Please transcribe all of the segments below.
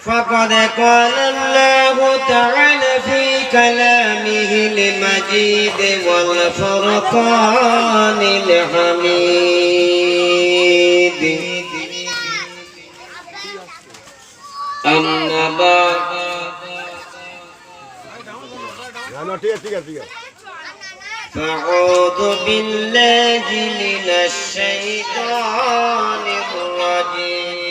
فقد قال الله تعالى في كلامه المجيد والفرقان الحميد أما بعد فأعوذ بالله من الشيطان الرجيم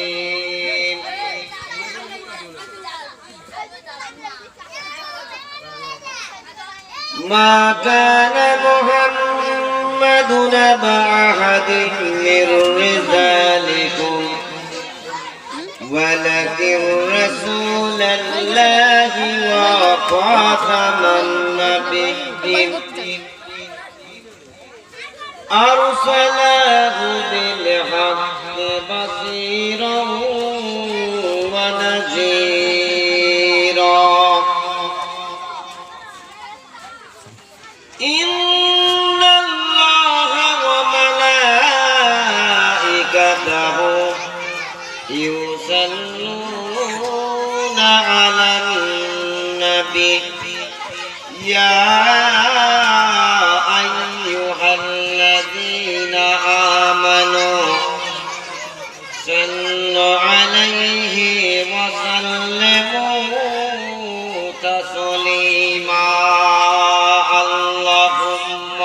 ما كان محمد أبا أحد من رجالكم ولكن رسول الله وخاتم النبيين أرسله بالحق بصيرا ونذيرا إن الله وملائكته يصلون على النبي يا أيها الذين آمنوا صلوا عليه وسلموا تسليما اللهم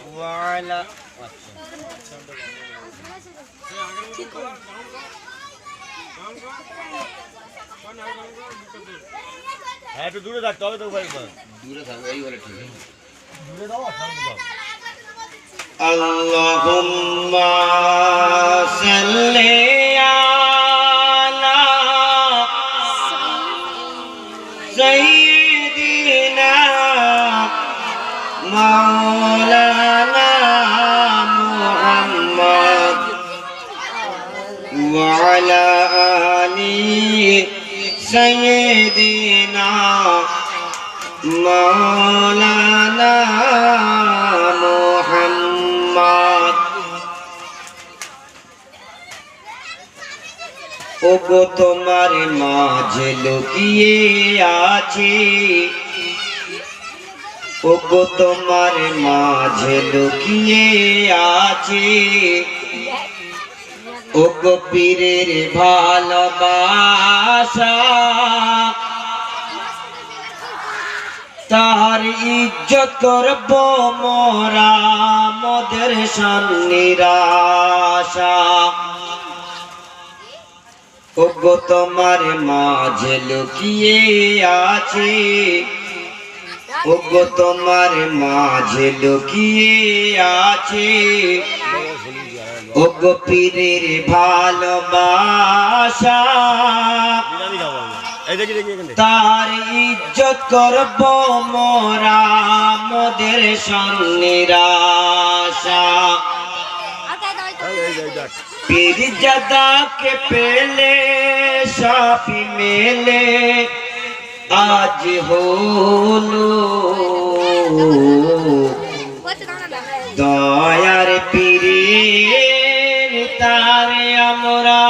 وعلى একটু দূরে থাকতে হবে তো ভাই দূরে থাকো এই বলে ঠিক আছে দূরে দাও সামনে দাও আল্লাহুম্মা সাল্লি আলা সাইয়্যিদিনা মাওলানা মুহাম্মদ ওয়া আলা আলি سيدنا مولانا محمد ওগো তোমার মাঝে লুকিয়ে আছি ওগো তোমার মাঝে লুকিয়ে আছি ওগো পীরের ভালোবাসা তার ইজ্জত করব মোরা মোদের সন্নিরাশা ওগো তোমার মাঝে লুকিয়ে আছি ওগো তোমার মাঝে লুকিয়ে আছি ওগো পীরের ভালোবাসা তার ইজ্জত করব মোরা মোদের সন্নিরাশা পীর জাদাকে পেলে সাফি মেলে আজ হলো দয়ার পীরের তারে আমরা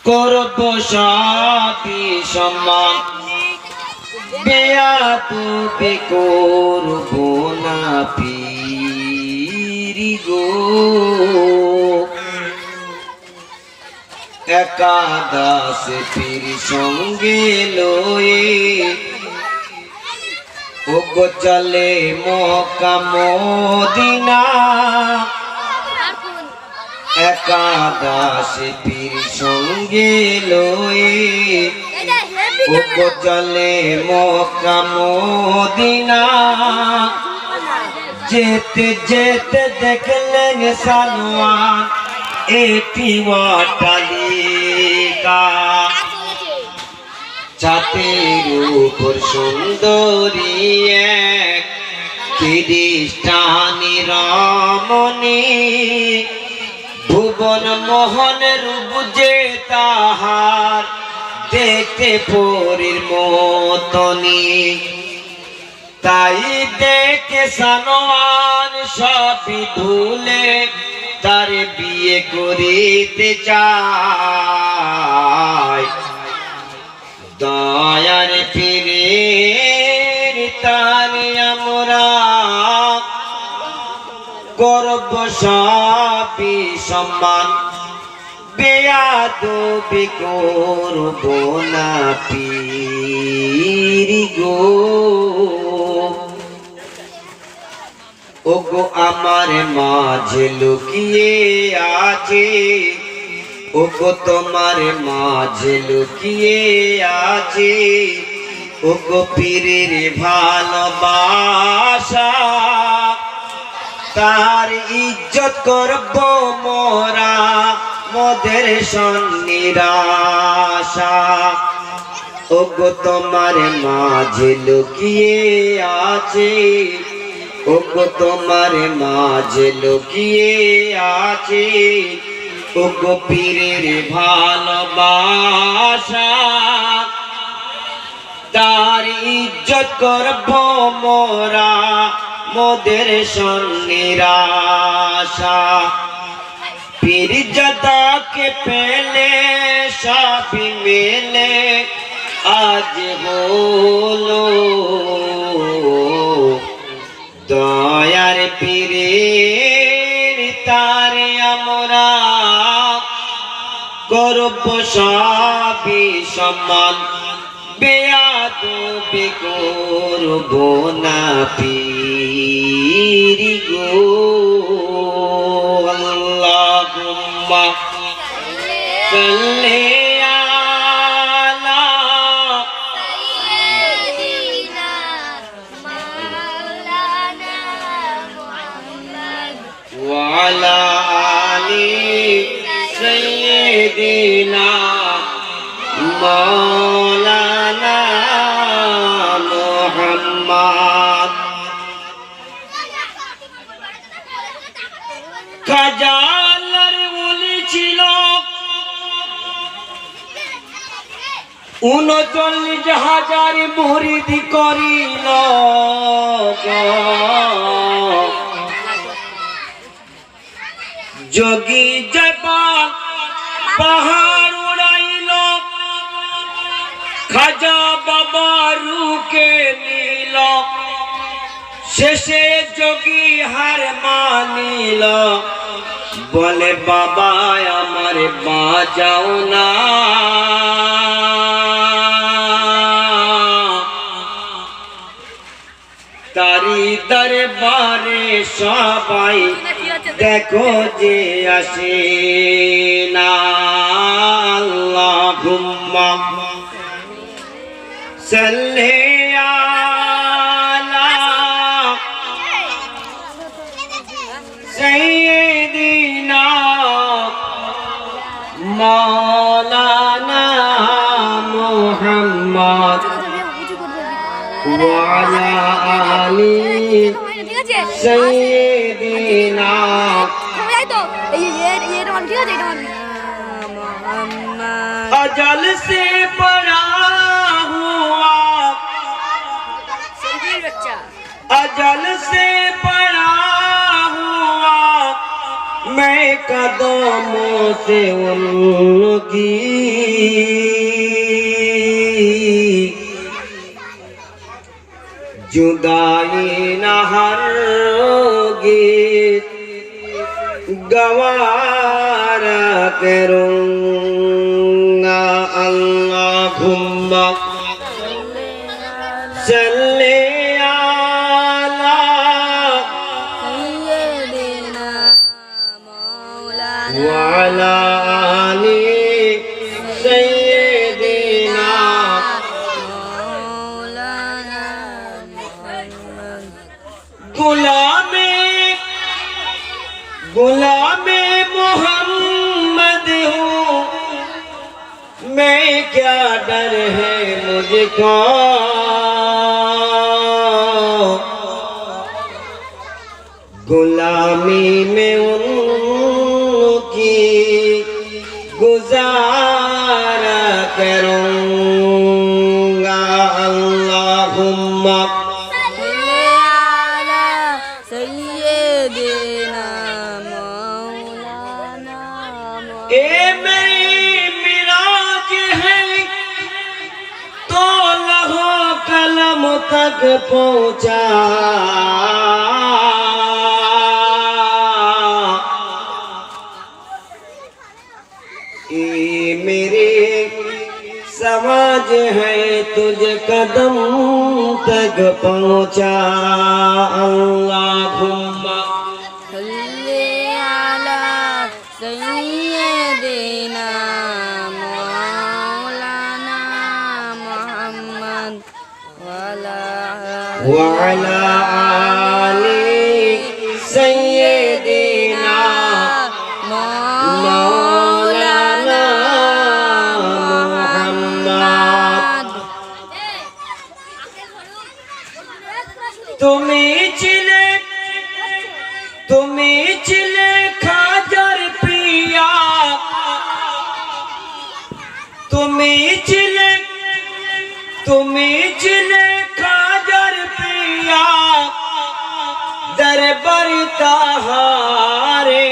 করব সাথী সম্মান বেয়াদবি করব না পীরি গো একাদশ পীর সঙ্গে লয়ে ওগো চলে মক্কা মদিনা একাদশ পীর সঙ্গে লয়ে ওগো চলে মক্কা মদিনা যেতে যেতে দেখলেন সানোয়ার একটি অট্টালিকা ছাতের উপর সুন্দরী এক খ্রিস্টানি রমণী ভুবন মোহনের বুঝে তাহার দেখতে পরীর মতনি তাই দেখে সানোয়ার সবই ভুলে তার বিয়ে করিতে চায়। দয়ার পীরের তারে আমরা করব সবই সম্মান, বেয়াদবি করব না পীর গো। ওগো আমার মাঝে লুকিয়ে আছে, ওগো তোমার মাঝে লুকিয়ে আছে, ওগো পীরের ভালোবাসা। তার ইজ্জত করব মোরা, মোদের সন্নিরাশা। ওগো তোমার মাঝে লুকিয়ে আছে, ওগো তোমার মাঝে লুকিয়ে আছে, ওগো পীরের ভালোবাসা। তার ইজ্জত করব মোরা, মোদের সন্নিরাশা। পীর জাদাকে পেলে সবই মেলে আজ হলো, দয়ার পীরের তারে আমরা করব সবই সম্মান, বেয়াদবি করব না পীর গো। আল্লাহুম্মা সাল্লি আলা সাইয়্যিদিনা মাওলানা মুহাম্মদ ওয়া আলা আলি সাইয়্যিদিনা মাওলানা মুহাম্মদ। খাজা আল্লাহর ওলি ছিল ৩৯,০০০ মুরিদ করিল, যোগী জয়পাল পাহাড় উড়াইল, খাজা বাবা রুকে নিল, শেষে যোগী হার মানিল, বলে বাবা আমার বাঁচাও না। তারি দরবারে সবাই দেখো যে আসে না। আল্লাহুম্মা সাল্লি আলা সাইয়্যিদিনা মাওলানা মুহাম্মদ ওয়া আলা আলি সাইয়্যিদিনা। अजल से पड़ा हुआ, अजल से पड़ा हुआ, मैं कदमों से उनकी जुदाई न हरगिज़ गवारा करूँगा। अल्लाहुम्मा सल्ली अला साइय्यिदिना मौलाना व अला आलि सय्यिदिना। मौलाना मुहम्मद गुलामे मोहम्मद हूँ मैं, क्या डर है मुझको। गुलामी में उनकी गुजारा करूँगा। अल्लाहुम्मा तक पहुंचा ये मेरे समाज है तुझे कदम तक पहुंचा अल्लाहुम्मा सल्ली अला सय्यिदिना मौलाना मुहम्मद वअला आलि सय्यिदिना मौलाना मुहम्मद তুমি ছিলে খাজার পিয়া তুমি ছিলে খাজার পিয়া দরবার তাহারে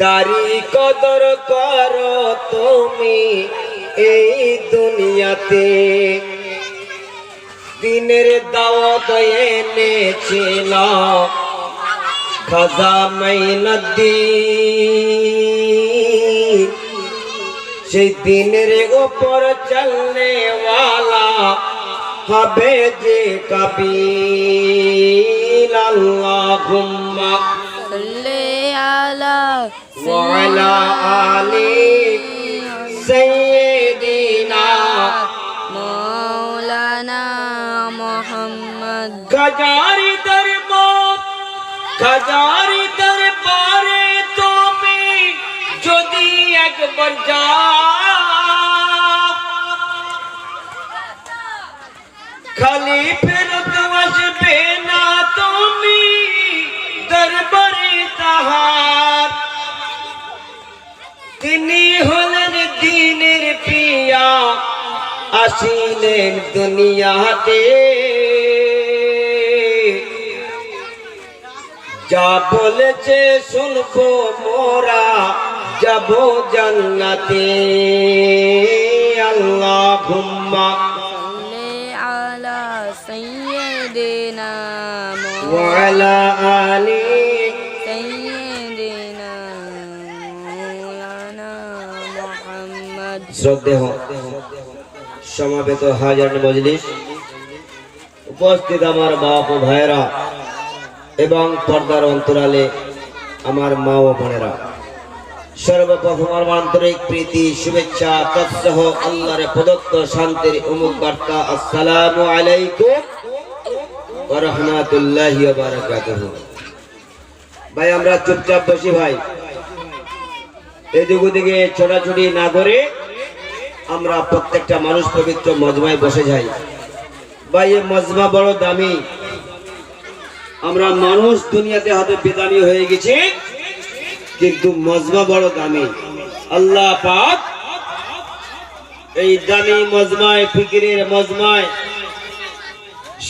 তারি কদর করো তুমি এই দুনিয়াতে দিনের দাওয়াত এনেছিল খাজা মাইনুদ্দিন সেই দিনের উপর চলনে ওয়ালা হবে যে কাবিল আল্লাহুম্মা सल्ली अला ওয়ালা আলি সাইয়্যিদিনা मौलाना मुहम्मद খাজারি দরবারে তুমি যদি একবার যাও খালি ফেরত আসবে না তুমি দরবারে তাহার তিনি হলেন দ্বীনের পিয়া আসিলেন দুনিয়াতে যা বলেছে শুনবো মোরা যাব জান্নাতে আল্লাহুম্মা सल्ली अला सय्यिदिना ওয়ালা আলি सय्यिदिना मौलाना मुहम्मद শ্রদ্ধেয় সমাবেত হাজার মজলিস উপস্থিত আমার বাপ ও ভাইরা এবং পর্দার অন্তরালে আমার মা ও বোনেরা সর্বপ্রথম আমার আন্তরিক প্রীতি শুভেচ্ছা তৎসহ আল্লাহর প্রদত্ত শান্তির অমুক বার্তা আসসালামু আলাইকুম ওয়া রাহমাতুল্লাহি ওয়া বারাকাতুহু। ভাই আমরা চুপচাপ বসি ভাই, এদিক ওদিকে ছোটাছুটি না করে আমরা প্রত্যেকটা মানুষ পবিত্র মজমায় বসে যাই। ভাই এই মজমা বড় দামি, আমরা মানুষ দুনিয়াতে হয়তো বেদামি হয়ে গেছি কিন্তু মজমা বড় দামি। আল্লাহ পাক এই দামি মজমায়, ফিকিরের মজমায়,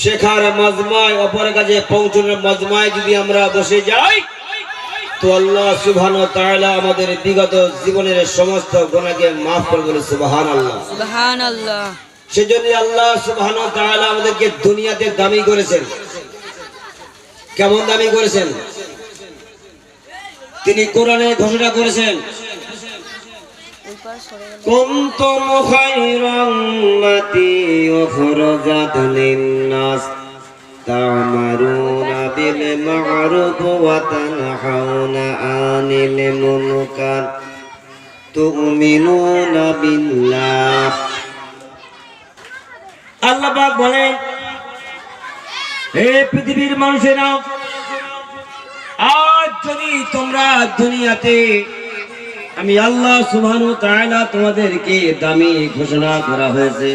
শেখার মজমায়, অপরের কাছে পৌঁছানোর মজমায় যদি আমরা বসে যাই তো আল্লাহ সুবহানাহু ওয়া তাআলা আমাদের বিগত জীবনের সমস্ত গুনাহকে maaf করে দেন। সুবহানাল্লাহ সুবহানাল্লাহ। সেজন্য আল্লাহ সুবহানাহু ওয়া তাআলা আমাদেরকে দুনিয়াতে দামি করেছেন। কেমন দামি করেছেন? তিনি কোরআনে ঘোষণা করেছেন কুনতুম খায়রা উম্মাতি উখরাজাত লিন-নাস তা'মারুনা বিল মা'রুফ ওয়া তানহাউনা আনিল মুনকার তু'মিনুনা বিল্লাহ। আল্লাহ পাক বলেন, হে পৃথিবীর মানুষেরা, আজ যদি তোমরা দুনিয়াতে আমি আল্লাহ সুবহানাহু ওয়া তাআলা তোমাদেরকে দামি ঘোষণা করা হয়েছে।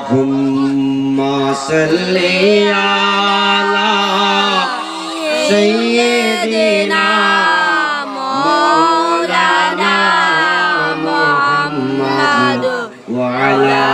আল্লাহুম্মা সাল্লি আলা সাইয়্যিদিনা मौलाना मुहम्मद ওয়া আলা